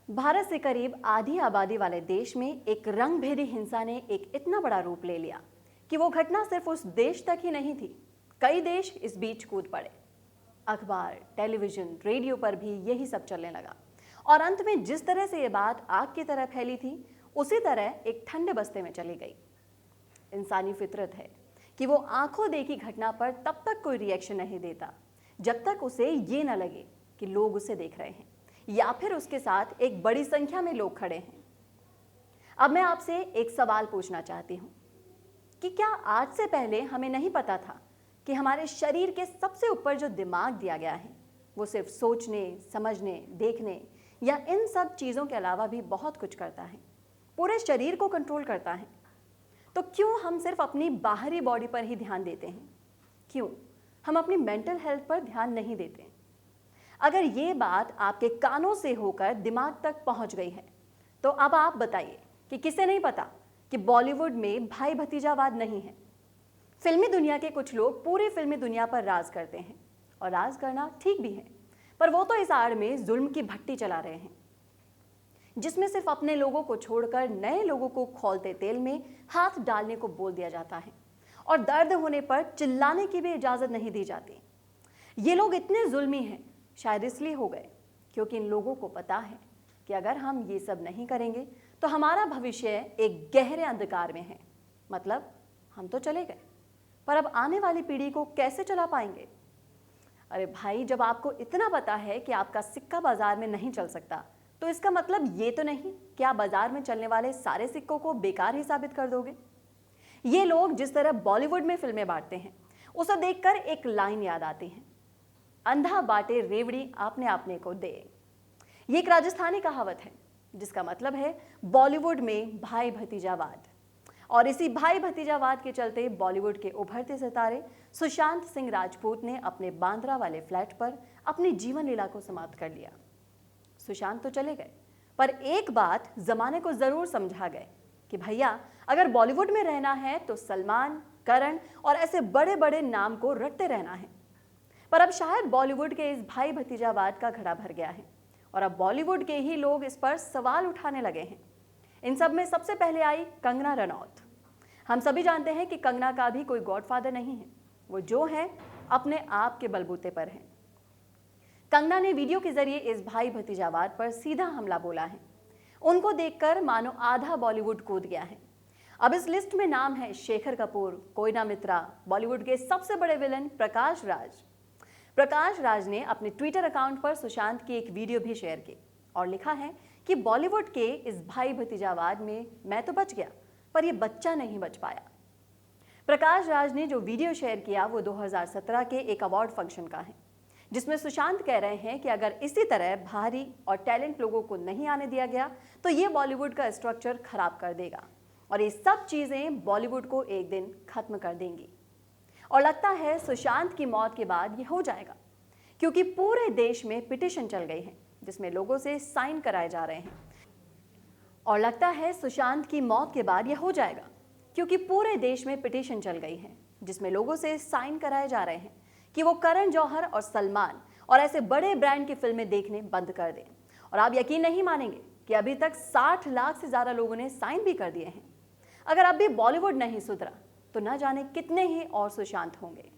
भारत से करीब आधी आबादी वाले देश में एक रंगभेदी हिंसा ने एक इतना बड़ा रूप ले लिया कि वो घटना सिर्फ उस देश तक ही नहीं थी, कई देश इस बीच कूद पड़े। अखबार, टेलीविजन, रेडियो पर भी यही सब चलने लगा और अंत में जिस तरह से ये बात आग की तरह फैली थी, उसी तरह एक ठंडे बस्ते में चली गई। इंसानी फितरत है कि वो आंखों देखी घटना पर तब तक कोई रिएक्शन नहीं देता जब तक उसे ये न लगे कि लोग उसे देख रहे हैं या फिर उसके साथ एक बड़ी संख्या में लोग खड़े हैं। अब मैं आपसे एक सवाल पूछना चाहती हूं कि क्या आज से पहले हमें नहीं पता था कि हमारे शरीर के सबसे ऊपर जो दिमाग दिया गया है वो सिर्फ सोचने, समझने, देखने या इन सब चीज़ों के अलावा भी बहुत कुछ करता है, पूरे शरीर को कंट्रोल करता है। तो क्यों हम सिर्फ अपनी बाहरी बॉडी पर ही ध्यान देते हैं? क्यों हम अपनी मेंटल हेल्थ पर ध्यान नहीं देते? अगर ये बात आपके कानों से होकर दिमाग तक पहुंच गई है तो अब आप बताइए कि किसे नहीं पता कि बॉलीवुड में भाई भतीजावाद नहीं है। फिल्मी दुनिया के कुछ लोग पूरी फिल्मी दुनिया पर राज करते हैं और राज करना ठीक भी है, पर वो तो इस आड़ में जुल्म की भट्टी चला रहे हैं जिसमें सिर्फ अपने लोगों को छोड़कर नए लोगों को खौलते तेल में हाथ डालने को बोल दिया जाता है और दर्द होने पर चिल्लाने की भी इजाजत नहीं दी जाती। ये लोग इतने जुल्मी हैं शायद इसलिए हो गए क्योंकि इन लोगों को पता है कि अगर हम ये सब नहीं करेंगे तो हमारा भविष्य एक गहरे अंधकार में है। मतलब हम तो चले गए, पर अब आने वाली पीढ़ी को कैसे चला पाएंगे? अरे भाई, जब आपको इतना पता है कि आपका सिक्का बाजार में नहीं चल सकता तो इसका मतलब ये तो नहीं कि आप बाजार में चलने वाले सारे सिक्कों को बेकार ही साबित कर दोगे। ये लोग जिस तरह बॉलीवुड में फिल्में बांटते हैं उसे देखकर एक लाइन याद आती है, अंधा बांटे रेवड़ी आपने आपने को दे। ये एक राजस्थानी कहावत है जिसका मतलब है बॉलीवुड में भाई भतीजावाद। और इसी भाई भतीजावाद के चलते बॉलीवुड के उभरते सितारे सुशांत सिंह राजपूत ने अपने बांद्रा वाले फ्लैट पर अपनी जीवन लीला को समाप्त कर लिया। सुशांत तो चले गए, पर एक बात जमाने को जरूर समझा गए कि भैया, अगर बॉलीवुड में रहना है तो सलमान, करण और ऐसे बड़े बड़े नाम को रटते रहना है। पर अब शायद बॉलीवुड के इस भाई भतीजावाद का घड़ा भर गया है और अब बॉलीवुड के ही लोग इस पर सवाल उठाने लगे हैं। इन सब में सबसे पहले आई कंगना रनौत। हम सभी जानते हैं कि कंगना का भी कोई गॉडफादर नहीं है, वो जो है अपने आप के बलबूते पर है। कंगना ने वीडियो के जरिए इस भाई भतीजावाद पर सीधा हमला बोला है। उनको देखकर मानो आधा बॉलीवुड कूद गया है। अब इस लिस्ट में नाम है शेखर कपूर, कोयना मित्रा, बॉलीवुड के सबसे बड़े विलन प्रकाश राज। प्रकाश राज ने अपने ट्विटर अकाउंट पर सुशांत की एक वीडियो भी शेयर की और लिखा है कि बॉलीवुड के इस भाई भतीजावाद में मैं तो बच गया, पर यह बच्चा नहीं बच पाया। प्रकाश राज ने जो वीडियो शेयर किया वो 2017 के एक अवार्ड फंक्शन का है, जिसमें सुशांत कह रहे हैं कि अगर इसी तरह भारी और टैलेंट लोगों को नहीं आने दिया गया तो ये बॉलीवुड का स्ट्रक्चर खराब कर देगा और ये सब चीज़ें बॉलीवुड को एक दिन खत्म कर देंगी। और लगता है सुशांत की मौत के बाद ये हो जाएगा, क्योंकि पूरे देश में पिटीशन चल गई है जिसमें लोगों से साइन कराए जा रहे हैं। और लगता है सुशांत की मौत के बाद ये हो जाएगा क्योंकि पूरे देश में पिटीशन चल गई है जिसमें लोगों से साइन कराए जा रहे हैं कि वो करण जौहर और सलमान और ऐसे बड़े ब्रांड की फिल्में देखने बंद कर दें। और आप यकीन नहीं मानेंगे कि अभी तक 60 लाख से ज़्यादा लोगों ने साइन भी कर दिए हैं। अगर अब भी बॉलीवुड नहीं सुधरा तो न जाने कितने ही और सुशांत होंगे।